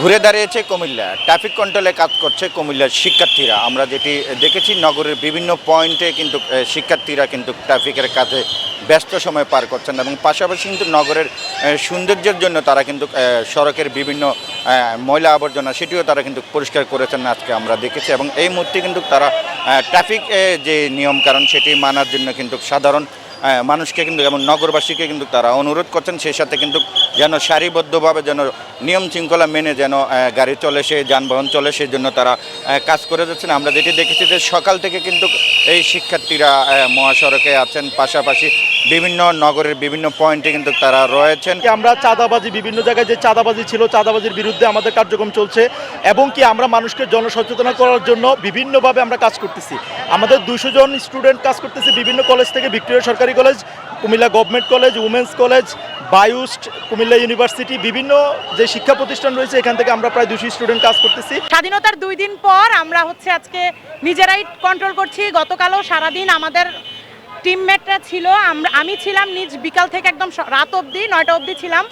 ঘুরে দাঁড়িয়েছে কুমিল্লা। ট্রাফিক কন্ট্রোলে কাজ করছে কুমিল্লার শিক্ষার্থীরা। আমরা যেটি দেখেছি নগরের বিভিন্ন পয়েন্টে কিন্তু শিক্ষার্থীরা কিন্তু ট্রাফিকের কাজে ব্যস্ত সময় পার করছেন এবং পাশাপাশি কিন্তু নগরের সৌন্দর্যের জন্য তারা কিন্তু সড়কের বিভিন্ন ময়লা আবর্জনা সেটিও তারা কিন্তু পরিষ্কার করেছেন আজকে আমরা দেখেছি। এবং এই মুহূর্তে কিন্তু তারা ট্রাফিক যে নিয়মকানুন সেটি মানার জন্য কিন্তু সাধারণ মানুষকে কিন্তু যেমন নগরবাসীকে কিন্তু তারা অনুরোধ করছেন, সেই সাথে কিন্তু যেন সারিবদ্ধভাবে যেন নিয়ম শৃঙ্খলা মেনে যেন গাড়ি চলে, সে যানবাহন চলে, সেই জন্য তারা কাজ করে যাচ্ছেন। আমরা যেটি দেখেছি যে সকাল থেকে কিন্তু এই শিক্ষার্থীরা মহাসড়কে আছেন, পাশাপাশি বিভিন্ন নগরের বিভিন্ন পয়েন্টে কিন্তু তারা রয়েছেন। আমরা চাঁদাবাজি, বিভিন্ন জায়গায় যে চাঁদাবাজি ছিল, চাঁদাবাজির বিরুদ্ধে আমাদের কার্যক্রম চলছে এবং কি আমরা মানুষকে জনসচেতন করার জন্য বিভিন্নভাবে আমরা কাজ করতেছি। আমাদের 200 জন স্টুডেন্ট কাজ করতেছি বিভিন্ন কলেজ থেকে, ভিক্টোরিয়া সরকারি college, Comilla government college, women's college, BAIUST, Comilla university, বিভিন্ন যে শিক্ষা প্রতিষ্ঠান রয়েছে এখান থেকে আমরা প্রায় 200 স্টুডেন্ট কাজ করতেছি। স্বাধীনতার 2 দিন পর আমরা আজকে নিজেরাই কন্ট্রোল করছি। গতকালও সারাদিন আমাদের টিমমেটরা ছিল, আমি ছিলাম নিজ বিকাল থেকে একদম রাত অবধি 9টা অবধি ছিলাম।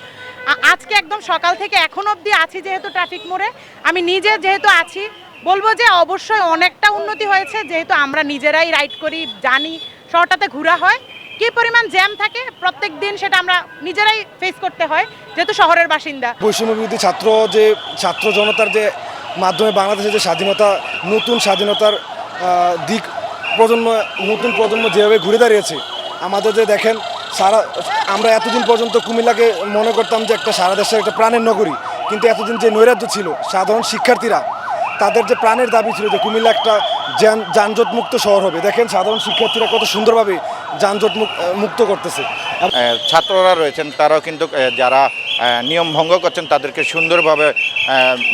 আজকে একদম সকাল থেকে এখন অবধি আছি, যেহেতু ট্রাফিক মোড়ে আমি নিজে যেহেতু আছি, বলবো যে অবশ্যই অনেকটা উন্নতি হয়েছে, যেহেতু আমরা নিজেরাই রাইড করি, জানি শহরটাতে ঘোরা হয়, কি পরিমাণ জ্যাম থাকে প্রত্যেক দিন সেটা আমরা নিজেরাই ফেস করতে হয় যেহেতু শহরের বাসিন্দা। বৈষম্যবিরোধী ছাত্র জনতার যে মাধ্যমে বাংলাদেশের যে স্বাধীনতা, নতুন স্বাধীনতার দিক নতুন প্রজন্ম যেভাবে ঘুরে দাঁড়িয়েছে, আমাদের যে দেখেন আমরা এতদিন পর্যন্ত কুমিল্লাকে মনে করতাম যে একটা সারা দেশের একটা প্রাণের নগরী, কিন্তু এতদিন যে নৈরাজ্য ছিল, সাধারণ শিক্ষার্থীরা তাদের যে প্রাণের দাবি ছিল যে কুমিল্লা একটা যানজট মুক্ত শহর হবে, দেখেন সাধারণ শিক্ষার্থীরা কত সুন্দরভাবে যানজট মুক্ত করতেছে। ছাত্ররা রয়েছেন তারাও কিন্তু যারা নিয়ম ভঙ্গ করছেন তাদেরকে সুন্দরভাবে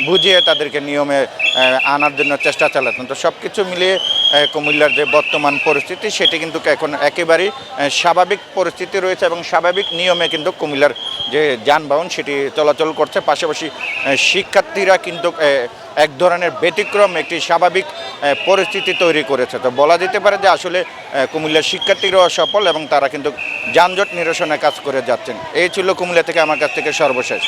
বুঝিয়ে তাদেরকে নিয়মে আনার জন্য চেষ্টা চালাচ্ছেন। তো সব কিছু মিলিয়ে কুমিল্লার যে বর্তমান পরিস্থিতি সেটি কিন্তু এখন একেবারেই স্বাভাবিক পরিস্থিতি রয়েছে এবং স্বাভাবিক নিয়মে কিন্তু কুমিল্লার যে যানবাহন সেটি চলাচল করছে। পাশাপাশি শিক্ষার্থীরা কিন্তু এক ধরনের ব্যতিক্রম একটি স্বাভাবিক পরিস্থিতি তৈরি করেছে। তো বলা যেতে পারে যে আসলে কুমিল্লার শিক্ষার্থীরাও সফল এবং তারা কিন্তু যানজট নিরসনে কাজ করে যাচ্ছেন। এই ছিল কুমিল্লা থেকে আমার কাছ থেকে সর্বশেষ।